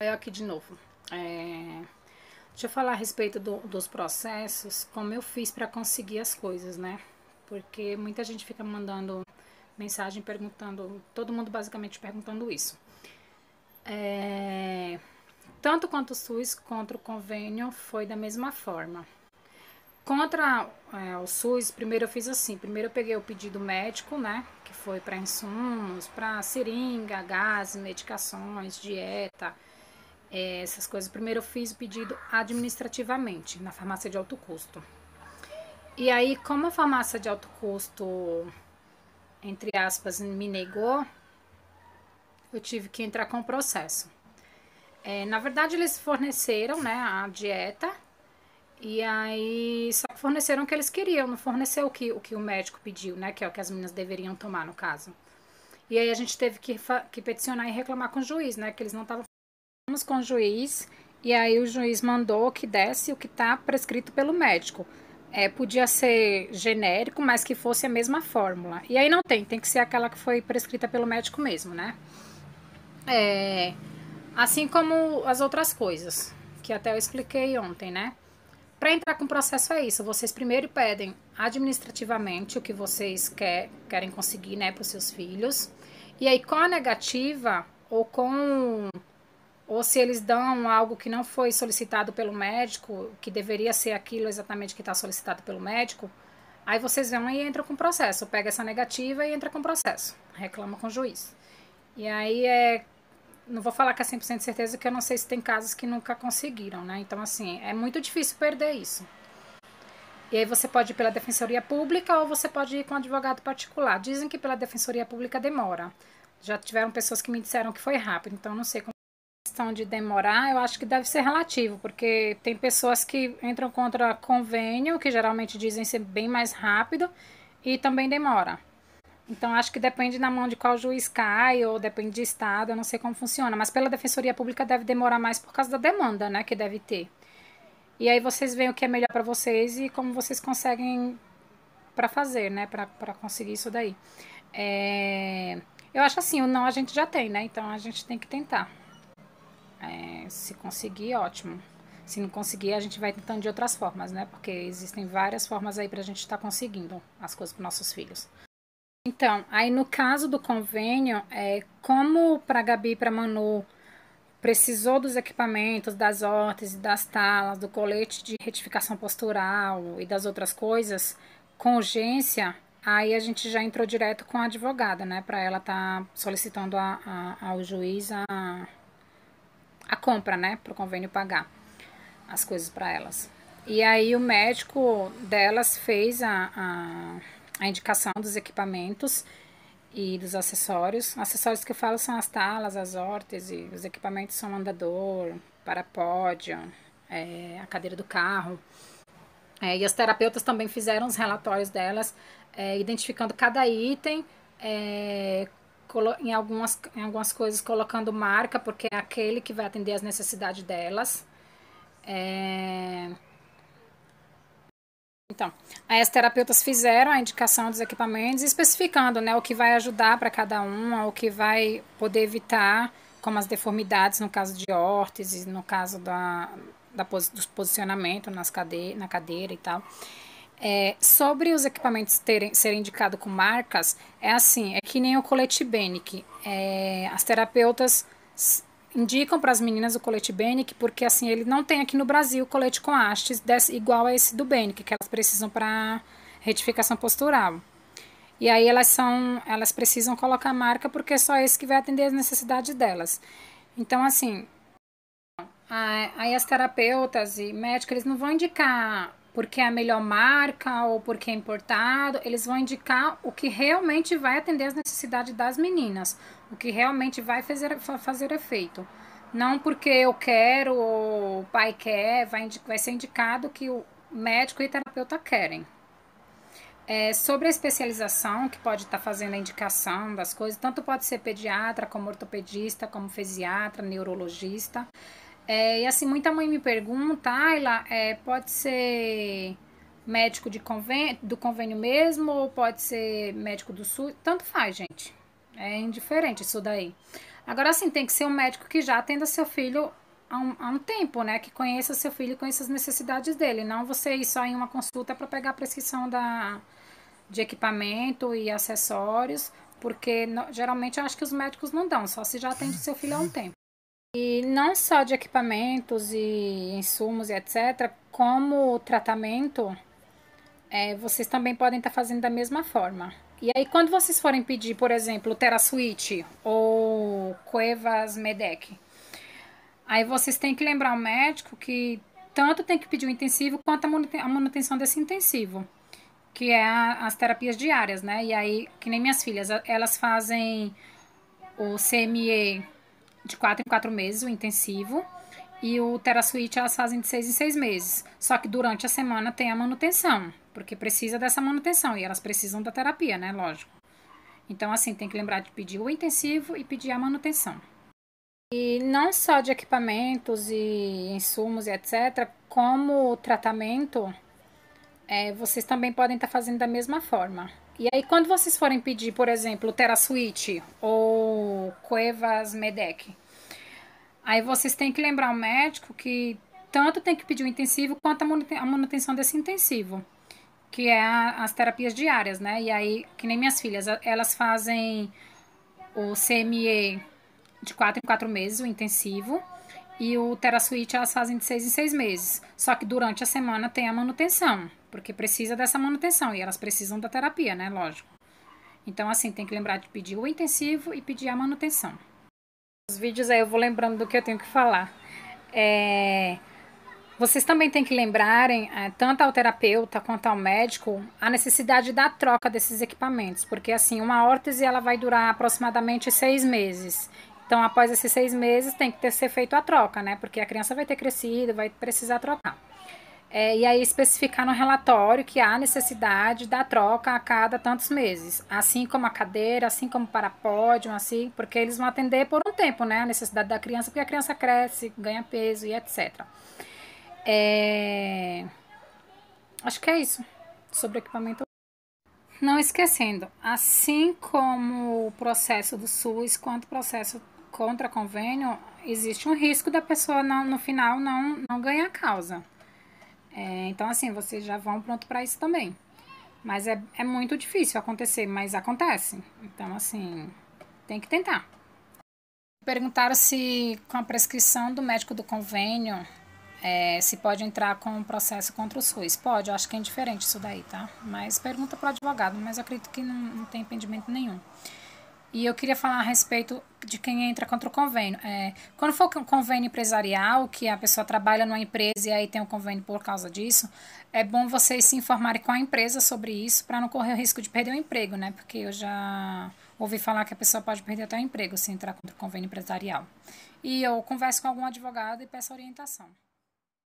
Eu aqui de novo. Deixa eu falar a respeito dos processos, como eu fiz para conseguir as coisas, né? Porque muita gente fica mandando mensagem perguntando, todo mundo basicamente perguntando isso. Tanto quanto o SUS, contra o convênio, foi da mesma forma. Contra o SUS, primeiro eu fiz assim, primeiro eu peguei o pedido médico, né? Que foi para insumos, para seringa, gás, medicações, dieta, essas coisas. Primeiro eu fiz o pedido administrativamente, na farmácia de alto custo. E aí, como a farmácia de alto custo, entre aspas, me negou, eu tive que entrar com o processo. Na verdade, eles forneceram, né, a dieta, e aí só forneceram o que eles queriam, não forneceu o que o médico pediu, né, que é o que as meninas deveriam tomar no caso. E aí a gente teve que peticionar e reclamar com o juiz, né, que eles não estavam com o juiz, e aí o juiz mandou que desse o que está prescrito pelo médico. Podia ser genérico, mas que fosse a mesma fórmula. E aí não tem que ser aquela que foi prescrita pelo médico mesmo, né? Assim como as outras coisas, que até eu expliquei ontem, né? Para entrar com o processo é isso, vocês primeiro pedem administrativamente o que vocês querem conseguir, né, para os seus filhos. E aí com a negativa ou se eles dão algo que não foi solicitado pelo médico, que deveria ser aquilo exatamente que está solicitado pelo médico, aí vocês vão e entram com o processo. Pega essa negativa e entra com o processo. Reclama com o juiz. E aí não vou falar que é 100% de certeza, que eu não sei se tem casos que nunca conseguiram, né? Então, assim, é muito difícil perder isso. E aí você pode ir pela defensoria pública ou você pode ir com um advogado particular. Dizem que pela defensoria pública demora. Já tiveram pessoas que me disseram que foi rápido, então eu não sei como questão de demorar, eu acho que deve ser relativo, porque tem pessoas que entram contra convênio, que geralmente dizem ser bem mais rápido, e também demora. Então, acho que depende na mão de qual juiz cai, ou depende de estado, eu não sei como funciona. Mas pela Defensoria Pública deve demorar mais por causa da demanda, né, que deve ter. E aí vocês veem o que é melhor para vocês e como vocês conseguem para fazer, né, para conseguir isso daí. Eu acho assim, o não a gente já tem, né, então a gente tem que tentar. Se conseguir, ótimo. Se não conseguir, a gente vai tentando de outras formas, né? Porque existem várias formas aí pra gente estar conseguindo as coisas para nossos filhos. Então, aí no caso do convênio, como para Gabi e para Manu precisou dos equipamentos, das órteses, das talas, do colete de retificação postural e das outras coisas, com urgência, aí a gente já entrou direto com a advogada, né? Para ela estar solicitando ao juiz a compra, né? Para o convênio pagar as coisas para elas. E aí o médico delas fez a indicação dos equipamentos e dos acessórios. Acessórios que eu falo são as talas, as órteses, os equipamentos são andador, parapódio, a cadeira do carro. E as terapeutas também fizeram os relatórios delas, identificando cada item, em algumas coisas colocando marca, porque é aquele que vai atender as necessidades delas. Então, aí as terapeutas fizeram a indicação dos equipamentos, especificando, né, o que vai ajudar para cada um, o que vai poder evitar, como as deformidades no caso de órtese, no caso do posicionamento na cadeira e tal. Sobre os equipamentos serem indicados com marcas, é assim, é que nem o colete Benic. As terapeutas indicam para as meninas o colete Benic, porque assim, ele não tem aqui no Brasil colete com hastes igual a esse do Benic, que elas precisam para retificação postural. E aí elas precisam colocar a marca porque é só esse que vai atender as necessidades delas. Então, assim, aí as terapeutas e médicos, eles não vão indicar porque é a melhor marca ou porque é importado, eles vão indicar o que realmente vai atender as necessidades das meninas, o que realmente vai fazer efeito. Não porque eu quero ou o pai quer, vai ser indicado que o médico e terapeuta querem. Sobre a especialização, que pode estar fazendo a indicação das coisas, tanto pode ser pediatra, como ortopedista, como fisiatra, neurologista. E assim, muita mãe me pergunta, Ayla, pode ser médico do convênio mesmo, ou pode ser médico do SUS? Tanto faz, gente. É indiferente isso daí. Agora, sim, tem que ser um médico que já atenda seu filho há um tempo, né? Que conheça seu filho e conheça as necessidades dele. Não você ir só em uma consulta para pegar a prescrição de equipamento e acessórios, porque geralmente eu acho que os médicos não dão, só se já atende seu filho há um tempo. E não só de equipamentos e insumos e etc., como tratamento, vocês também podem estar fazendo da mesma forma. E aí, quando vocês forem pedir, por exemplo, o TheraSuite ou Cuevas Medec, aí vocês têm que lembrar o médico que tanto tem que pedir o intensivo quanto a manutenção desse intensivo, que é as terapias diárias, né? E aí, que nem minhas filhas, elas fazem o CME de 4 em 4 meses, o intensivo, e o TheraSuite elas fazem de 6 em 6 meses. Só que durante a semana tem a manutenção, porque precisa dessa manutenção, e elas precisam da terapia, né? Lógico. Então, assim, tem que lembrar de pedir o intensivo e pedir a manutenção. E não só de equipamentos e insumos e etc., como tratamento, vocês também podem estar fazendo da mesma forma. E aí, quando vocês forem pedir, por exemplo, o TheraSuite ou Cuevas Medec, aí vocês têm que lembrar o médico que tanto tem que pedir o intensivo quanto a manutenção desse intensivo, que é as terapias diárias, né? E aí, que nem minhas filhas, elas fazem o CME de 4 em 4 meses, o intensivo, e o TheraSuite elas fazem de 6 em 6 meses. Só que durante a semana tem a manutenção, porque precisa dessa manutenção, e elas precisam da terapia, né? Lógico. Então, assim, tem que lembrar de pedir o intensivo e pedir a manutenção. Os vídeos aí eu vou lembrando do que eu tenho que falar. Vocês também têm que lembrarem, tanto ao terapeuta quanto ao médico, a necessidade da troca desses equipamentos, porque assim, uma órtese ela vai durar aproximadamente 6 meses. Então, após esses 6 meses, tem que ser feito a troca, né? Porque a criança vai ter crescido, vai precisar trocar. E aí especificar no relatório que há necessidade da troca a cada tantos meses, assim como a cadeira, assim como o parapódio, assim, porque eles vão atender por um tempo, né, a necessidade da criança, porque a criança cresce, ganha peso e etc. Acho que é isso sobre o equipamento. Não esquecendo, assim como o processo do SUS, quanto o processo contra convênio, existe um risco da pessoa no final não ganhar causa. Então, assim, vocês já vão pronto para isso também. Mas é muito difícil acontecer, mas acontece. Então, assim, tem que tentar. Perguntaram se com a prescrição do médico do convênio, se pode entrar com um processo contra o SUS. Pode, eu acho que é indiferente isso daí, tá? Mas pergunta para o advogado, mas eu acredito que não tem impedimento nenhum. E eu queria falar a respeito de quem entra contra o convênio. Quando for um convênio empresarial, que a pessoa trabalha numa empresa e aí tem um convênio por causa disso, é bom vocês se informarem com a empresa sobre isso para não correr o risco de perder o emprego, né? Porque eu já ouvi falar que a pessoa pode perder até o emprego se entrar contra o convênio empresarial. E eu converso com algum advogado e peço orientação.